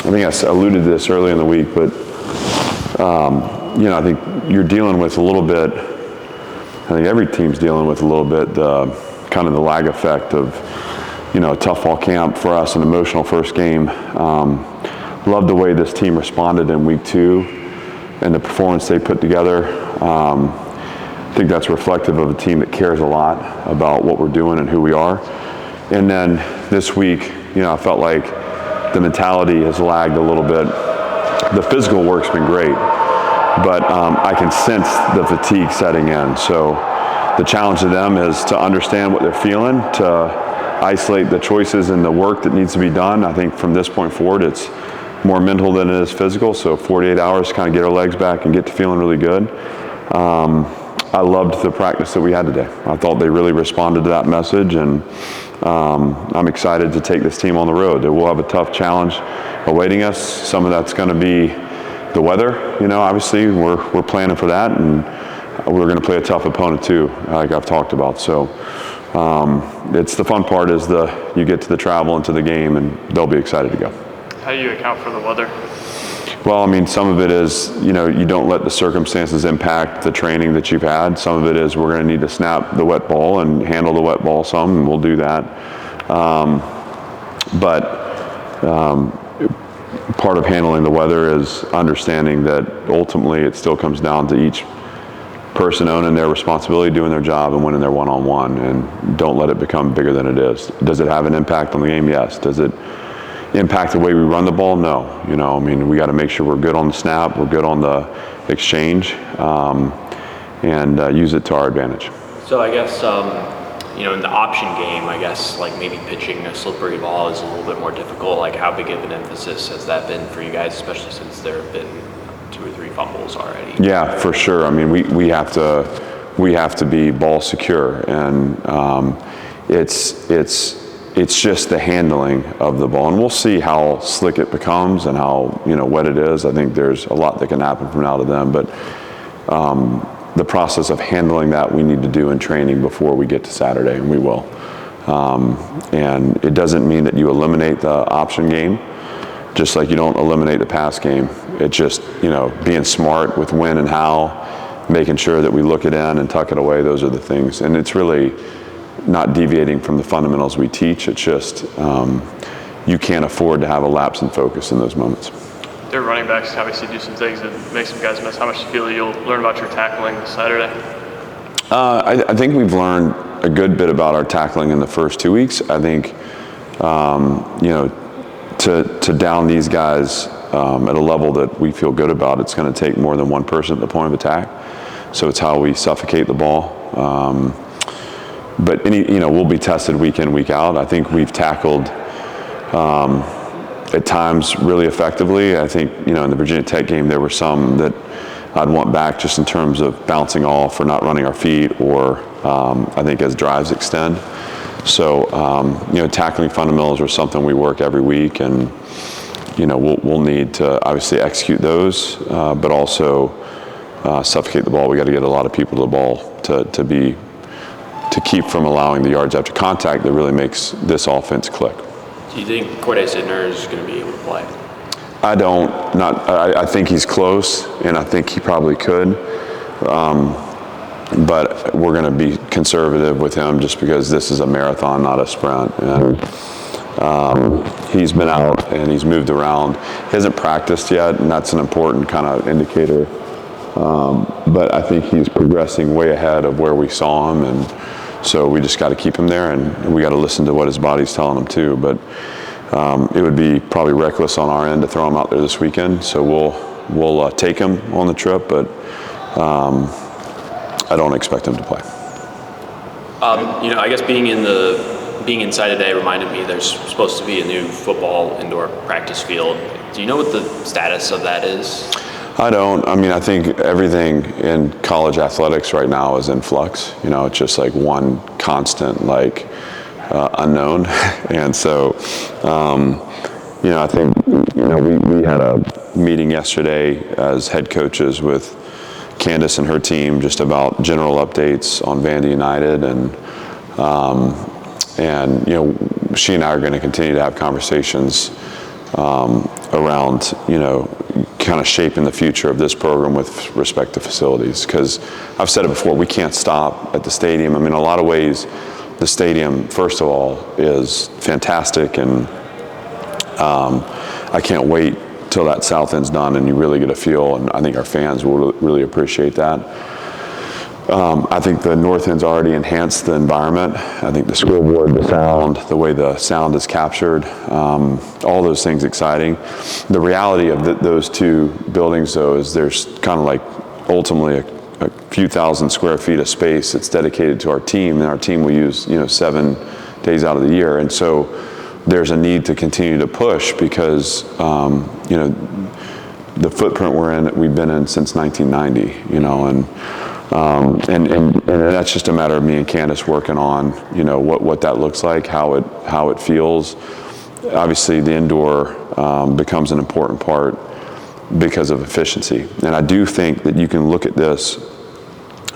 I think I alluded to this early in the week, but I think you're dealing with a little bit. I think every team's dealing with a little bit kind of the lag effect of a tough fall camp for us, an emotional first game. Loved the way this team responded in week 2 and the performance they put together. I think that's reflective of a team that cares a lot about what we're doing and who we are. And then this week, I felt like the mentality has lagged a little bit. The physical work's been great, but I can sense the fatigue setting in. So the challenge to them is to understand what they're feeling, to isolate the choices and the work that needs to be done. I think from this point forward, it's more mental than it is physical. So 48 hours to kind of get our legs back and get to feeling really good. I loved the practice that we had today. I thought they really responded to that message, and I'm excited to take this team on the road. We'll have a tough challenge awaiting us. Some of that's going to be the weather. Obviously we're planning for that, and we're going to play a tough opponent too, like I've talked about. So it's the fun part is you get to the travel and to the game, and they'll be excited to go. How do you account for the weather? Well, some of it is, you don't let the circumstances impact the training that you've had. Some of it is we're going to need to snap the wet ball and handle the wet ball some, and we'll do that. But part of handling the weather is understanding that ultimately it still comes down to each person owning their responsibility, doing their job, and winning their one-on-one, and don't let it become bigger than it is. Does it have an impact on the game? Yes. Does it impact the way we run the ball? No. We got to make sure we're good on the snap, we're good on the exchange, and use it to our advantage. So I guess, in the option game, I guess like maybe pitching a slippery ball is a little bit more difficult. Like how big of an emphasis has that been for you guys, especially since there have been 2 or 3 fumbles already? Yeah, for sure. We have to be ball secure, and it's just the handling of the ball, and we'll see how slick it becomes and how wet it is. I think there's a lot that can happen from now to then, but the process of handling that we need to do in training before we get to Saturday, and we will. And it doesn't mean that you eliminate the option game, just like you don't eliminate the pass game. It's just being smart with when and how, making sure that we look it in and tuck it away. Those are the things, and it's really not deviating from the fundamentals we teach. It's just you can't afford to have a lapse in focus in those moments. Their running backs obviously do some things that make some guys miss. How much do you feel you'll learn about your tackling this Saturday? I think we've learned a good bit about our tackling in the first 2 weeks. I think to down these guys at a level that we feel good about, it's going to take more than one person at the point of attack. So it's how we suffocate the ball. But we'll be tested week in, week out. I think we've tackled at times really effectively. I think in the Virginia Tech game there were some that I'd want back just in terms of bouncing off or not running our feet, or I think as drives extend. So tackling fundamentals are something we work every week, and we'll need to obviously execute those, but also suffocate the ball. We got to get a lot of people to the ball to keep from allowing the yards after contact that really makes this offense click. Do you think Corday Sidner is going to be able to play? I don't. I think he's close, and I think he probably could. But we're going to be conservative with him just because this is a marathon, not a sprint. And he's been out and he's moved around. He hasn't practiced yet, and that's an important kind of indicator. But I think he's progressing way ahead of where we saw him, and so we just got to keep him there, and we got to listen to what his body's telling him too. But it would be probably reckless on our end to throw him out there this weekend. So we'll take him on the trip, but I don't expect him to play. I guess being inside today reminded me there's supposed to be a new football indoor practice field. Do you know what the status of that is? I don't. I think everything in college athletics right now is in flux. It's just like one constant, unknown. And so, I think, we had a meeting yesterday as head coaches with Candace and her team just about general updates on Vandy United, and she and I are going to continue to have conversations around, kind of shaping the future of this program with respect to facilities. Because I've said it before, we can't stop at the stadium. I mean, in a lot of ways, the stadium, first of all, is fantastic, and I can't wait till that south end's done and you really get a feel, and I think our fans will really appreciate that. I think the north end's already enhanced the environment. I think the scoreboard, the sound, the way the sound is captured, all those things exciting. The reality of those two buildings, though, is there's kind of like ultimately a few thousand square feet of space that's dedicated to our team, and our team will use 7 days out of the year, and so there's a need to continue to push because the footprint we've been in since 1990, and that's just a matter of me and Candace working on, what that looks like, how it feels. Obviously, the indoor becomes an important part because of efficiency, and I do think that you can look at this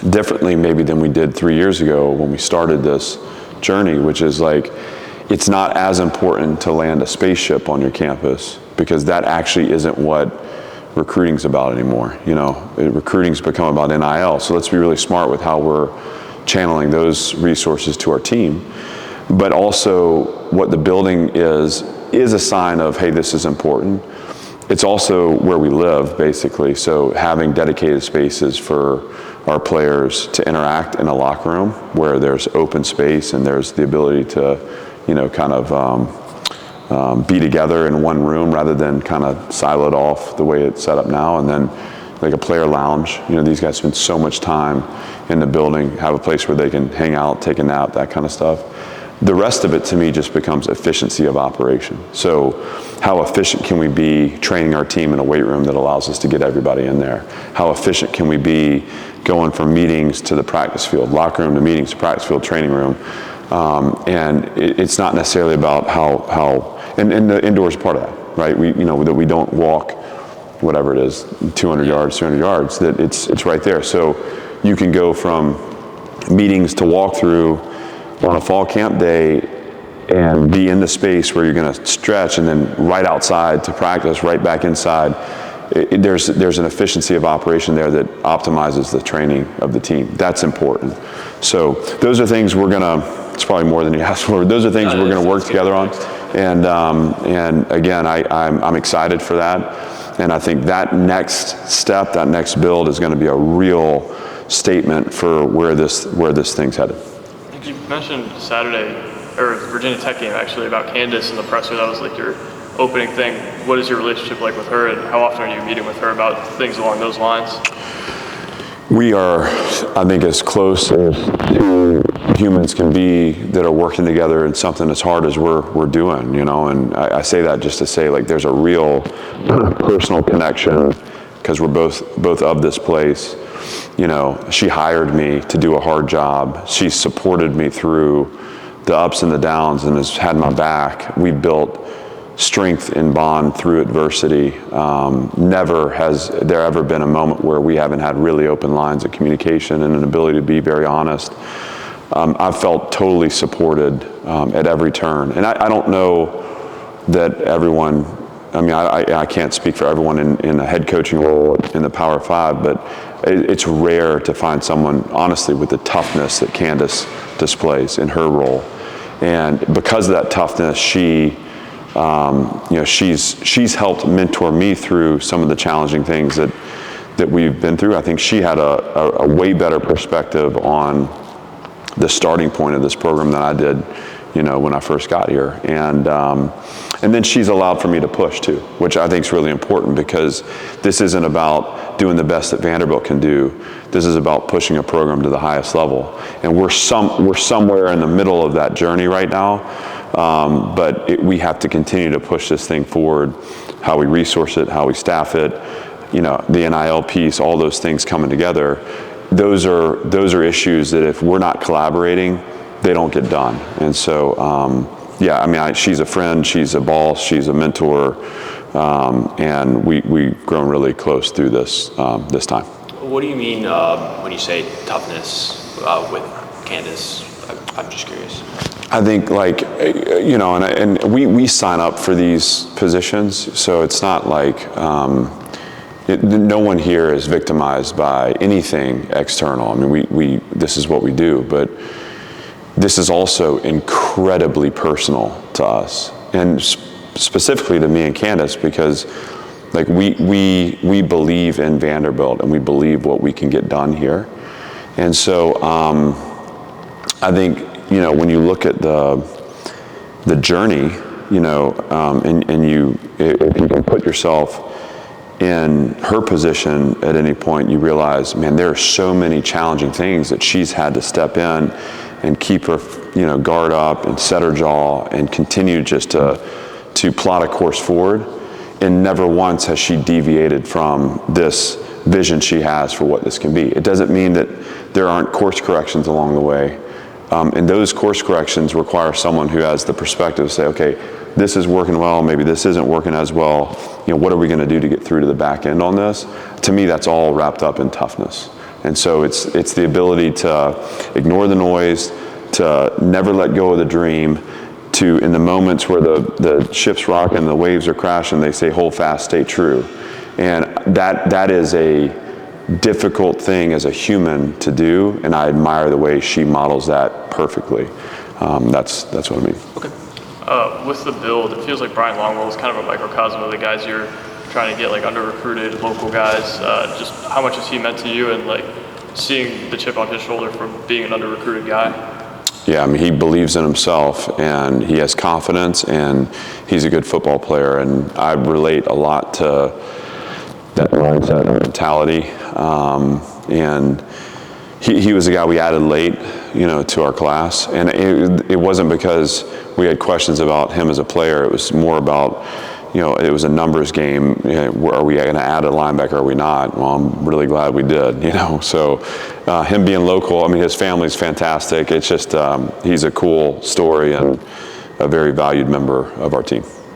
differently maybe than we did 3 years ago when we started this journey, which is like, it's not as important to land a spaceship on your campus because that actually isn't what recruiting's about anymore. Recruiting's become about NIL. So let's be really smart with how we're channeling those resources to our team. But also what the building is a sign of, hey, this is important. It's also where we live, basically. So having dedicated spaces for our players to interact in a locker room where there's open space and there's the ability to be together in one room rather than kind of siloed off the way it's set up now. And then like a player lounge, these guys spend so much time in the building, have a place where they can hang out, take a nap, that kind of stuff. The rest of it to me just becomes efficiency of operation. So how efficient can we be training our team in a weight room that allows us to get everybody in there? How efficient can we be going from meetings to the practice field, locker room to meetings to practice field, training room? And it's not necessarily about how and the indoor is part of that, right? That we don't walk, whatever it is, 200 yards, 300 yards, that it's right there. So you can go from meetings to walkthrough on a fall camp day and be in the space where you're going to stretch, and then right outside to practice, right back inside. There's an efficiency of operation there that optimizes the training of the team. That's important. So those are things it's probably more than you asked for. Those are things we're going to work together on. And again, I'm excited for that. And I think that next step, that next build is going to be a real statement for where this thing's headed. You mentioned Saturday, or Virginia Tech game actually, about Candace in the presser. That was like your opening thing. What is your relationship like with her, and how often are you meeting with her about things along those lines? We are, I think, as close as two humans can be that are working together in something as hard as we're doing, and I say that just to say, like, there's a real personal connection because we're both of this place. She hired me to do a hard job. She supported me through the ups and the downs and has had my back. We built strength and bond through adversity. Never has there ever been a moment where we haven't had really open lines of communication and an ability to be very honest. I've felt totally supported at every turn. And I don't know that everyone, I can't speak for everyone in a head coaching role in the Power Five, but it's rare to find someone, honestly, with the toughness that Candace displays in her role. And because of that toughness, she's helped mentor me through some of the challenging things that we've been through. I think she had a way better perspective on the starting point of this program than I did, when I first got here. And then she's allowed for me to push too, which I think is really important because this isn't about doing the best that Vanderbilt can do. This is about pushing a program to the highest level. And we're somewhere in the middle of that journey right now. But we have to continue to push this thing forward, how we resource it, how we staff it, the NIL piece, all those things coming together. Those are issues that if we're not collaborating, they don't get done. And so, she's a friend, she's a boss, she's a mentor, and we've grown really close through this time. What do you mean when you say toughness with Candace? I'm just curious. I think and we sign up for these positions, so it's not like no one here is victimized by anything external. I mean, this is what we do, but this is also incredibly personal to us, and specifically to me and Candace, because like we believe in Vanderbilt and we believe what we can get done here, and so I think when you look at the journey, and if you can put yourself in her position at any point, you realize, man, there are so many challenging things that she's had to step in and keep her, guard up and set her jaw and continue just to plot a course forward. And never once has she deviated from this vision she has for what this can be. It doesn't mean that there aren't course corrections along the way. And those course corrections require someone who has the perspective to say, okay, this is working well, maybe this isn't working as well. What are we going to do to get through to the back end on this? To me, that's all wrapped up in toughness. And so it's the ability to ignore the noise, to never let go of the dream, to, in the moments where the ship's rocking, the waves are crashing, they say, hold fast, stay true. And that is a difficult thing as a human to do, and I admire the way she models that perfectly. That's what I mean. Okay. With the build, it feels like Brian Longwell is kind of a microcosm of the guys you're trying to get, like under-recruited local guys. Just how much has he meant to you, and like seeing the chip on his shoulder from being an under-recruited guy? Yeah, I mean, he believes in himself, and he has confidence, and he's a good football player, and I relate a lot to that mindset and mentality. And he was a guy we added late, to our class, and it wasn't because we had questions about him as a player. It was more about, it was a numbers game. Are we going to add a linebacker? Or are we not? Well, I'm really glad we did. So him being local. I mean, his family's fantastic. It's just he's a cool story and a very valued member of our team.